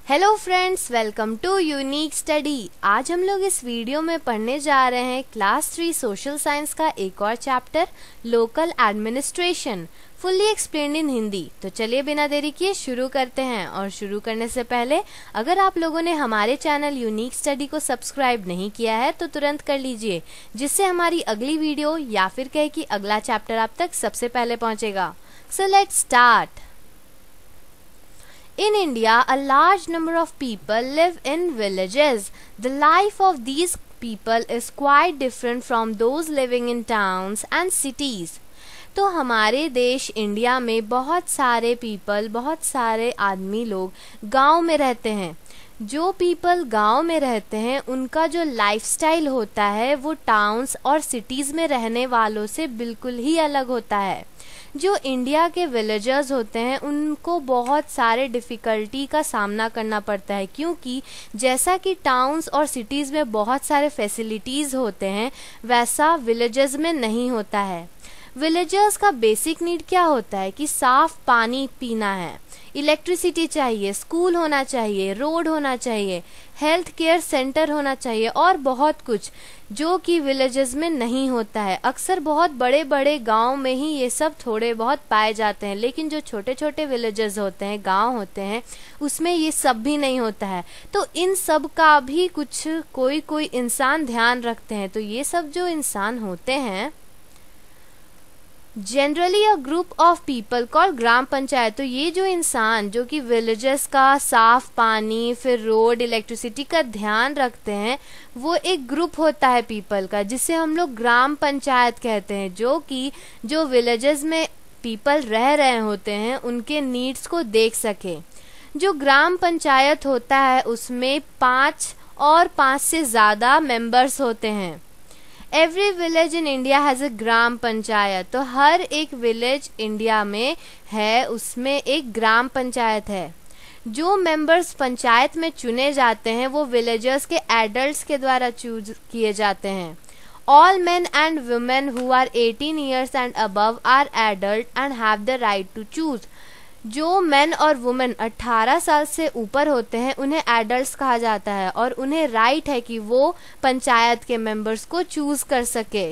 Hello friends, welcome to unique study. आज हम लोग इस वीडियो में पढ़ने जा रहे हैं क्लास 3 सोशल साइंस का एक और chapter local administration, fully explained इन हिंदी। तो चलिए बिना देरी किए शुरू करते हैं। और शुरू करने से पहले अगर आप लोगों ने हमारे चैनल यूनिक स्टडी को सब्सक्राइब नहीं किया है तो तुरंत कर लीजिए, जिससे हमारी अगली वीडियो या फिर कहे कि अगला चैप्टर आप तक सबसे पहले पहुंचेगा। So let's start. In India, a large number of people live in villages. The life of these people is quite different from those living in towns and cities. तो हमारे देश इंडिया में बहुत सारे पीपल, बहुत सारे आदमी लोग गांव में रहते हैं। जो पीपल गांव में रहते हैं उनका जो लाइफस्टाइल होता है वो टाउन्स और सिटीज़ में रहने वालों से बिल्कुल ही अलग होता है। जो इंडिया के विलेजर्स होते हैं उनको बहुत सारे डिफ़िकल्टी का सामना करना पड़ता है, क्योंकि जैसा कि टाउन्स और सिटीज़ में बहुत सारे फैसिलिटीज़ होते हैं वैसा विलेजेस में नहीं होता है। विलेजर्स का बेसिक नीड क्या होता है कि साफ पानी पीना है, इलेक्ट्रिसिटी चाहिए, स्कूल होना चाहिए, रोड होना चाहिए, हेल्थ केयर सेंटर होना चाहिए और बहुत कुछ, जो कि विलेजेस में नहीं होता है। अक्सर बहुत बड़े बड़े गांव में ही ये सब थोड़े बहुत पाए जाते हैं, लेकिन जो छोटे छोटे विलेजेस होते हैं, गांव होते हैं, उसमें ये सब भी नहीं होता है। तो इन सब का भी कुछ कोई इंसान ध्यान रखते हैं। तो ये सब जो इंसान होते हैं generally a group of people call gram panchayat. तो ये जो इंसान जो कि विलेजेस का साफ पानी, फिर रोड, इलेक्ट्रिसिटी का ध्यान रखते हैं, वो एक ग्रुप होता है पीपल का, जिसे हम लोग ग्राम पंचायत कहते हैं। जो कि जो विलेजेस में पीपल रह रहे होते हैं उनके नीड्स को देख सके। जो ग्राम पंचायत होता है उसमें 5 और 5 से ज़्यादा मेंबर्स होते हैं। Every village in India has a gram panchayat. तो हर एक विलेज इंडिया में है, उसमें एक ग्राम पंचायत है। जो मेंबर्स पंचायत में चुने जाते हैं वो विलेजर्स के एडल्ट्स के द्वारा चूज किए जाते हैं। All men and women who are 18 years and above are adult and have the right to choose. जो मेन और वुमेन 18 साल से ऊपर होते हैं उन्हें एडल्ट्स कहा जाता है और उन्हें राइट है कि वो पंचायत के मेंबर्स को चूज कर सके।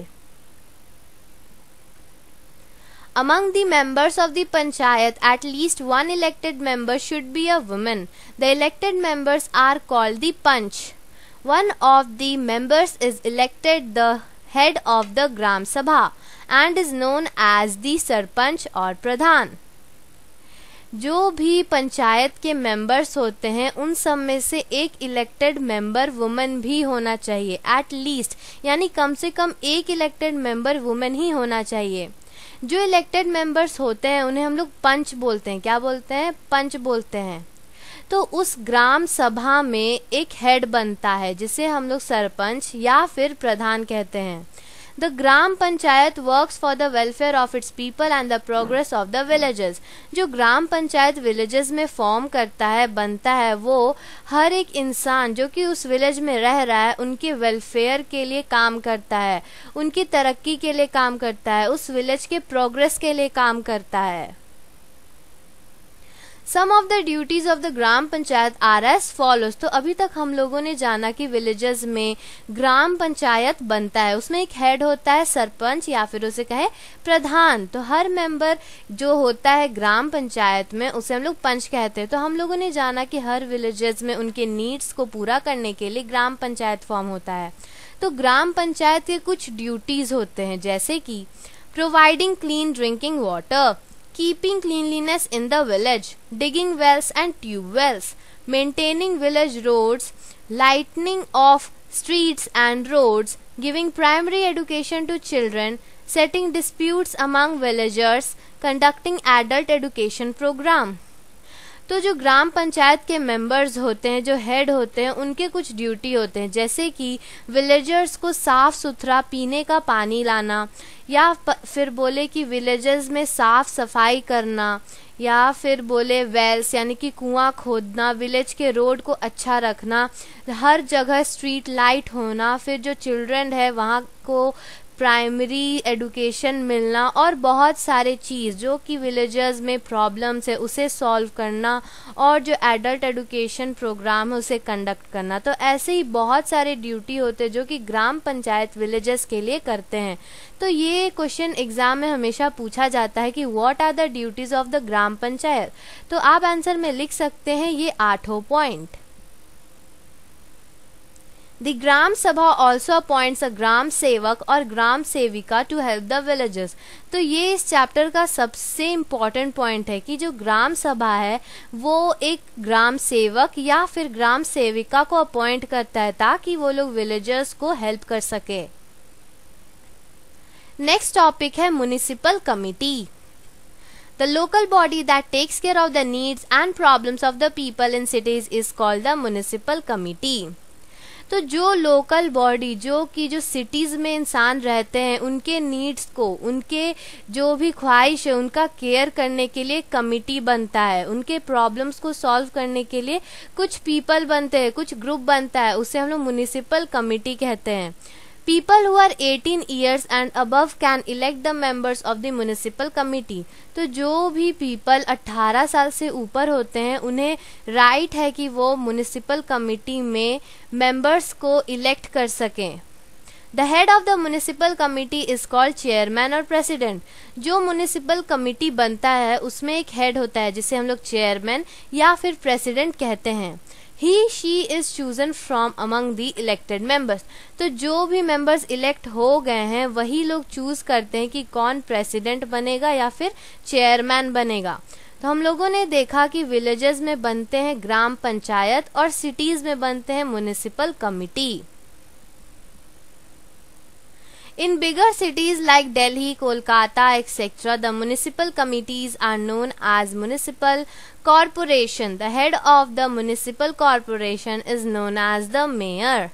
Among the members of the panchayat, at least one elected member should be a woman. The elected members are called the panch. One of the members is elected the head of the Gram Sabha and is known as the sarpanch और प्रधान। जो भी पंचायत के members होते हैं उन सब में से एक इलेक्टेड मेंबर वुमेन भी होना चाहिए, एट लीस्ट, यानी कम से कम एक इलेक्टेड मेंबर वुमेन ही होना चाहिए। जो इलेक्टेड मेंबर्स होते हैं उन्हें हम लोग पंच बोलते हैं। क्या बोलते हैं? पंच बोलते हैं। तो उस ग्राम सभा में एक हेड बनता है जिसे हम लोग सरपंच या फिर प्रधान कहते हैं। The gram panchayat works for the welfare of its people and the progress of the villages. जो ग्राम पंचायत विलेजेस में फॉर्म करता है, बनता है, वो हर एक इंसान जो कि उस विलेज में रह रहा है उनके वेलफेयर के लिए काम करता है, उनकी तरक्की के लिए काम करता है, उस विलेज के प्रोग्रेस के लिए काम करता है। Some of the duties of the gram panchayat are as follows. तो अभी तक हम लोगों ने जाना कि विलेजेस में ग्राम पंचायत बनता है, उसमें एक हेड होता है, सरपंच या फिर उसे कहे प्रधान। तो हर मेंबर जो होता है ग्राम पंचायत में उसे हम लोग पंच कहते हैं। तो हम लोगों ने जाना कि हर विलेजेस में उनके नीड्स को पूरा करने के लिए ग्राम पंचायत फॉर्म होता है। तो ग्राम पंचायत के कुछ ड्यूटीज होते हैं, जैसे कि providing clean drinking water, keeping cleanliness in the village, digging wells and tube wells, maintaining village roads, lightening of streets and roads, giving primary education to children, setting disputes among villagers, conducting adult education program. तो जो ग्राम पंचायत के members होते हैं, जो head होते हैं, उनके कुछ ड्यूटी होते हैं, जैसे कि विलेजर्स को साफ सुथरा पीने का पानी लाना, या फिर बोले कि विलेजेस में साफ सफाई करना, या फिर बोले वेल्स यानी कि कुआं खोदना, विलेज के रोड को अच्छा रखना, हर जगह स्ट्रीट लाइट होना, फिर जो चिल्ड्रन है वहाँ को प्राइमरी एडुकेशन मिलना और बहुत सारे चीज़ जो कि विलेजेस में प्रॉब्लम्स है उसे सॉल्व करना और जो एडल्ट एडुकेशन प्रोग्राम है उसे कंडक्ट करना। तो ऐसे ही बहुत सारे ड्यूटी होते हैं जो कि ग्राम पंचायत विलेजेस के लिए करते हैं। तो ये क्वेश्चन एग्जाम में हमेशा पूछा जाता है कि what are the duties of the gram panchayat. तो आप आंसर में लिख सकते हैं ये 8 पॉइंट। The ग्राम सभा also appoints a ग्राम सेवक और ग्राम सेविका to help the villages। तो ये इस चैप्टर का सबसे इम्पॉर्टेंट पॉइंट है कि जो ग्राम सभा है वो एक ग्राम सेवक या फिर ग्राम सेविका को अपॉइंट करता है ताकि वो लोग विलेजर्स को हेल्प कर सके। नेक्स्ट टॉपिक है municipal committee. The local body that takes care of the needs and problems of the people in cities is called the municipal committee। तो जो लोकल बॉडी जो सिटीज़ में इंसान रहते हैं उनके नीड्स को, उनके जो भी ख्वाहिश है उनका केयर करने के लिए कमिटी बनता है। उनके प्रॉब्लम्स को सॉल्व करने के लिए कुछ पीपल बनते हैं, कुछ ग्रुप बनता है, उसे हम लोग म्युनिसिपल कमिटी कहते हैं। People who are 18 years and above can elect the members of the municipal committee। तो जो भी पीपल 18 साल से ऊपर होते हैं उन्हें राइट है कि वो म्युनिसिपल कमिटी में मेंबर्स को इलेक्ट कर सकें। The head of the municipal committee is called chairman और president। जो म्युनिसिपल कमिटी बनता है उसमें एक हेड होता है जिसे हम लोग चेयरमैन या फिर प्रेसिडेंट कहते हैं। He she is chosen from among the elected members। तो जो भी मेंबर्स इलेक्ट हो गए हैं वही लोग चूज करते हैं कि कौन प्रेसिडेंट बनेगा या फिर चेयरमैन बनेगा। तो हम लोगों ने देखा कि विलेजेस में बनते हैं ग्राम पंचायत और सिटीज में बनते हैं municipal committee. In bigger cities like Delhi, Kolkata, etc., the municipal committees are known as municipal corporation। The head of the municipal corporation is known as the mayor।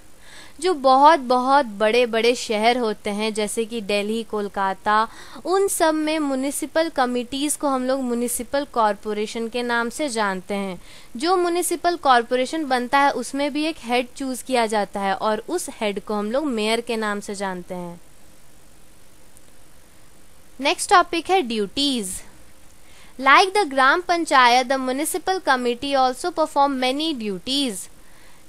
जो बहुत बहुत बड़े बड़े शहर होते हैं जैसे कि दिल्ली, कोलकाता, उन सब में म्युनिसिपल कमिटीज़ को हम लोग म्युनिसिपल कॉरपोरेशन के नाम से जानते हैं। जो म्युनिसिपल कॉरपोरेशन बनता है उसमें भी एक हेड चूज किया जाता है और उस हेड को हम लोग मेयर के नाम से जानते हैं। नेक्स्ट टॉपिक है duties. Like the gram panchayat, the municipal committee also perform many duties.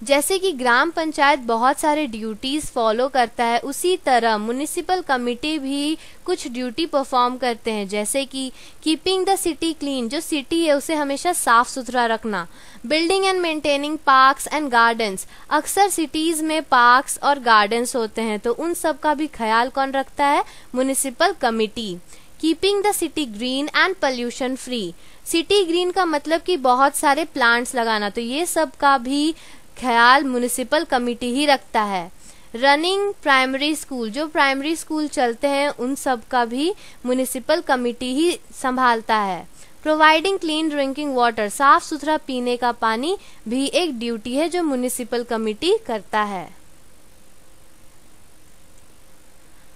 जैसे कि ग्राम पंचायत बहुत सारे ड्यूटीज फॉलो करता है उसी तरह म्युनिसिपल कमिटी भी कुछ ड्यूटी परफॉर्म करते हैं, जैसे कि कीपिंग द सिटी क्लीन, जो सिटी है उसे हमेशा साफ सुथरा रखना। Building and maintaining parks and gardens, अक्सर सिटीज में पार्क्स और गार्डन्स होते हैं तो उन सब का भी ख्याल कौन रखता है? Municipal committee. Keeping the city green and pollution free, city green का मतलब कि बहुत सारे प्लांट्स लगाना, तो ये सब का भी ख्याल म्युनिसिपल कमिटी ही रखता है। रनिंग प्राइमरी स्कूल, जो प्राइमरी स्कूल चलते हैं उन सब का भी म्युनिसिपल कमिटी ही संभालता है। प्रोवाइडिंग क्लीन ड्रिंकिंग वाटर, साफ सुथरा पीने का पानी भी एक ड्यूटी है जो म्युनिसिपल कमिटी करता है।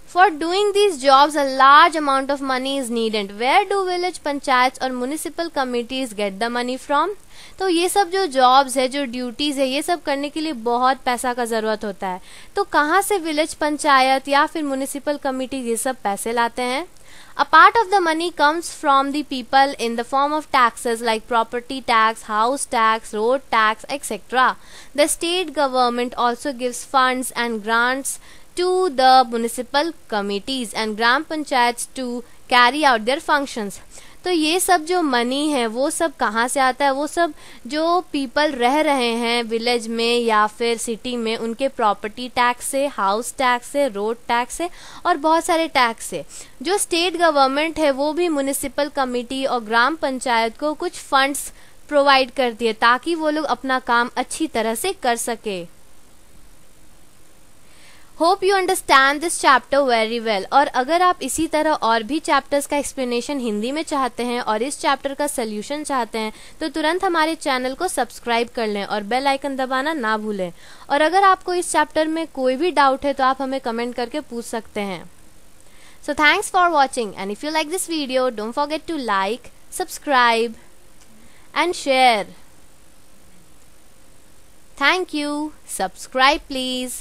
For doing these jobs, a large amount of money is needed. Where do village panchayats और municipal committees get the money from? तो ये सब जो जॉब्स है, जो ड्यूटीज है, ये सब करने के लिए बहुत पैसा का जरूरत होता है। तो कहाँ से विलेज पंचायत या फिर म्युनिसिपल कमिटी ये सब पैसे लाते हैं? A part of the money comes from the people in the form of taxes like property tax, house tax, road tax, etc. The state government also gives funds and grants to the municipal committees and gram panchayats to carry out their functions। तो ये सब जो money है वो सब कहाँ से आता है? वो सब जो पीपल रह रहे हैं विलेज में या फिर सिटी में उनके प्रॉपर्टी टैक्स से, हाउस टैक्स से, रोड टैक्स से और बहुत सारे टैक्स से। जो स्टेट गवर्नमेंट है वो भी म्युनिसिपल कमिटी और ग्राम पंचायत को कुछ फंड्स प्रोवाइड करती है ताकि वो लोग अपना काम अच्छी तरह से कर सके। Hope you understand this chapter very well. और अगर आप इसी तरह और भी चैप्टर्स का एक्सप्लेनेशन हिंदी में चाहते हैं और इस चैप्टर का सोल्यूशन चाहते हैं तो तुरंत हमारे चैनल को सब्सक्राइब कर लें और बेल आइकन दबाना ना भूलें। और अगर आपको इस चैप्टर में कोई भी डाउट है तो आप हमें कमेंट करके पूछ सकते हैं। So thanks for watching and if you like this video don't forget to like, subscribe and share. Thank you. Subscribe please.